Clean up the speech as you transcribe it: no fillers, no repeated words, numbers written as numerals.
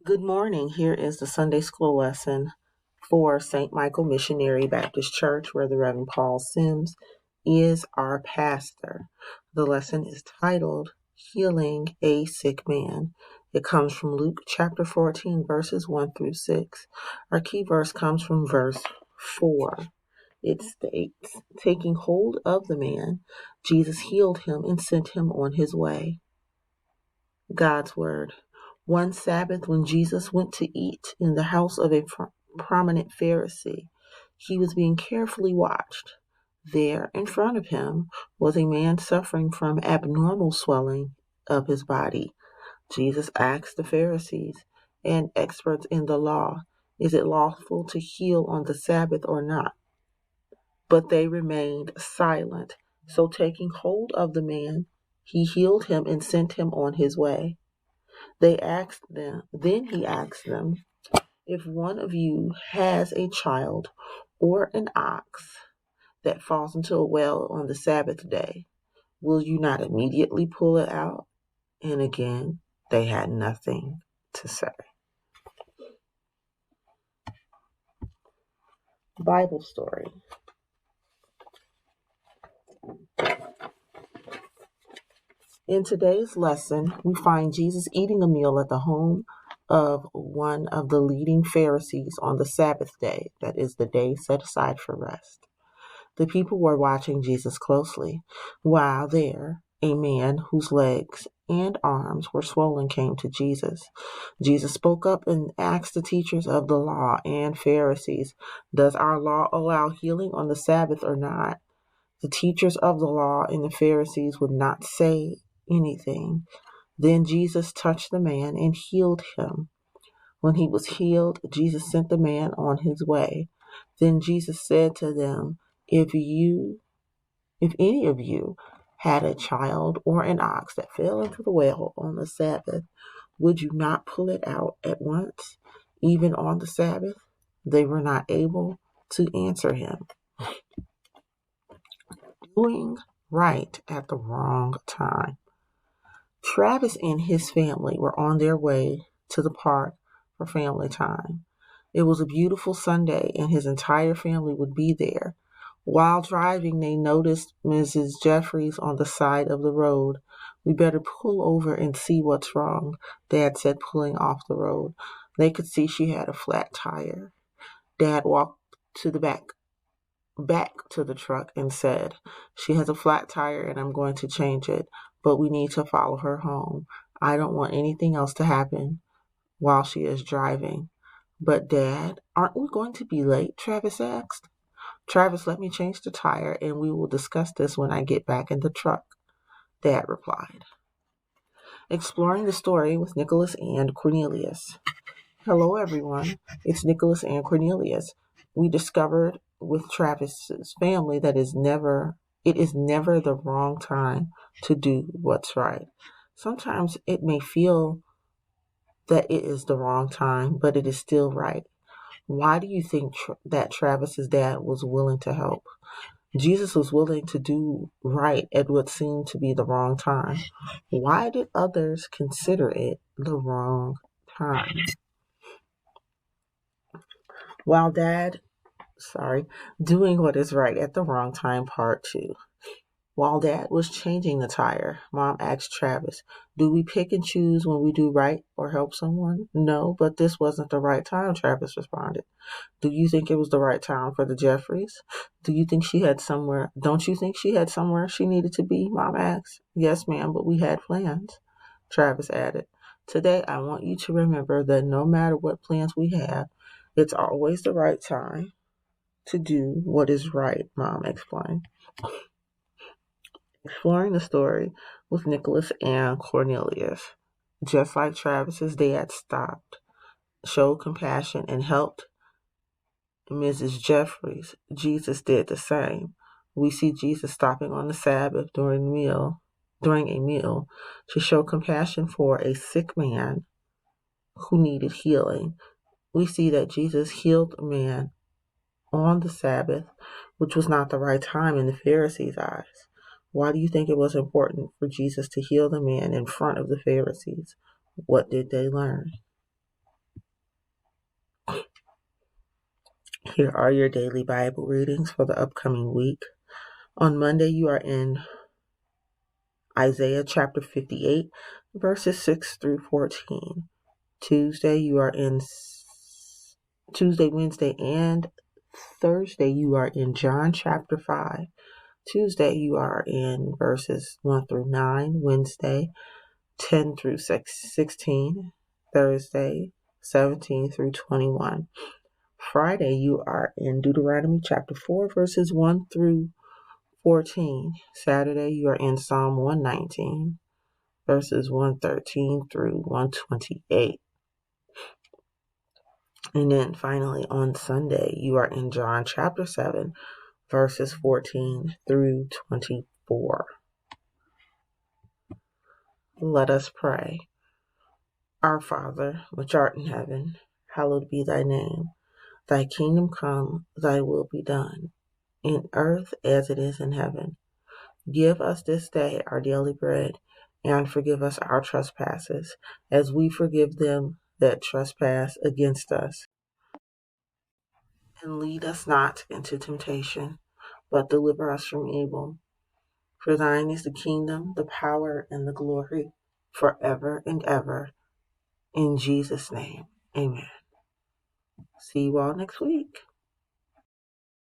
Good morning. Here is the Sunday school lesson for St. Michael Missionary Baptist Church, where the Reverend Paul Sims is our pastor. The lesson is titled Healing a Sick Man. It comes from Luke chapter 14, verses 1 through 6. Our key verse comes from verse 4. It states, taking hold of the man, Jesus healed him and sent him on his way. God's Word. One Sabbath, when Jesus went to eat in the house of a prominent Pharisee, he was being carefully watched. There, in front of him, was a man suffering from abnormal swelling of his body. Jesus asked the Pharisees and experts in the law, is it lawful to heal on the Sabbath or not? But they remained silent. So taking hold of the man, he healed him and sent him on his way. Then he asked them, if one of you has a child or an ox that falls into a well on the Sabbath day, will you not immediately pull it out? And again, they had nothing to say. Bible story. In today's lesson, we find Jesus eating a meal at the home of one of the leading Pharisees on the Sabbath day, that is the day set aside for rest. The people were watching Jesus closely, while there, a man whose legs and arms were swollen came to Jesus. Jesus spoke up and asked the teachers of the law and Pharisees, does our law allow healing on the Sabbath or not? The teachers of the law and the Pharisees would not say anything. Then Jesus touched the man and healed him. When he was healed, Jesus sent the man on his way. Then Jesus said to them, if any of you had a child or an ox that fell into the well on the Sabbath, would you not pull it out at once, even on the Sabbath? They were not able to answer him. Doing right at the wrong time. Travis and his family were on their way to the park for family time. It was a beautiful Sunday, and his entire family would be there. While driving, they noticed Mrs. Jeffries on the side of the road. We better pull over and see what's wrong, Dad said, pulling off the road. They could see she had a flat tire. Dad walked to the back to the truck and said, she has a flat tire and I'm going to change it, but we need to follow her home. I don't want anything else to happen while she is driving. But Dad, aren't we going to be late? Travis asked. Travis, let me change the tire and we will discuss this when I get back in the truck, Dad replied. Exploring the story with Nicholas and Cornelius. Hello everyone, it's Nicholas and Cornelius. We discovered with Travis's family that it is never the wrong time to do what's right. Sometimes it may feel that it is the wrong time, but it is still right. Why do you think that Travis's dad was willing to help? Jesus was willing to do right at what seemed to be the wrong time. Why did others consider it the wrong time? While doing what is right at the wrong time, part 2. While Dad was changing the tire, Mom asked Travis, do we pick and choose when we do right or help someone? No, but this wasn't the right time, Travis responded. Do you think it was the right time for the Jeffries? Don't you think she had somewhere she needed to be? Mom asked. Yes, ma'am, but we had plans, Travis added. Today, I want you to remember that no matter what plans we have, it's always the right time to do what is right, Mom explained. Exploring the story with Nicholas and Cornelius. Just like Travis's dad stopped, showed compassion, and helped Mrs. Jeffries, Jesus did the same. We see Jesus stopping on the Sabbath during a meal to show compassion for a sick man who needed healing. We see that Jesus healed a man on the Sabbath, which was not the right time in the Pharisees' eyes. Why do you think it was important for Jesus to heal the man in front of the Pharisees? What did they learn? Here are your daily Bible readings for the upcoming week. On Monday, you are in Isaiah chapter 58, verses 6 through 14. Tuesday, Wednesday, and Thursday, you are in John chapter 5. Tuesday, you are in verses 1 through 9. Wednesday, 10 through 16. Thursday, 17 through 21. Friday, you are in Deuteronomy chapter 4, verses 1 through 14. Saturday, you are in Psalm 119, verses 113 through 128. And then finally, on Sunday, you are in John chapter 7, verses 14 through 24. Let us pray. Our Father, which art in heaven, hallowed be thy name. Thy kingdom come, thy will be done, in earth as it is in heaven. Give us this day our daily bread, and forgive us our trespasses, as we forgive them that trespass against us. And lead us not into temptation, but deliver us from evil. For thine is the kingdom, the power, and the glory, forever and ever. In Jesus' name, amen. See you all next week.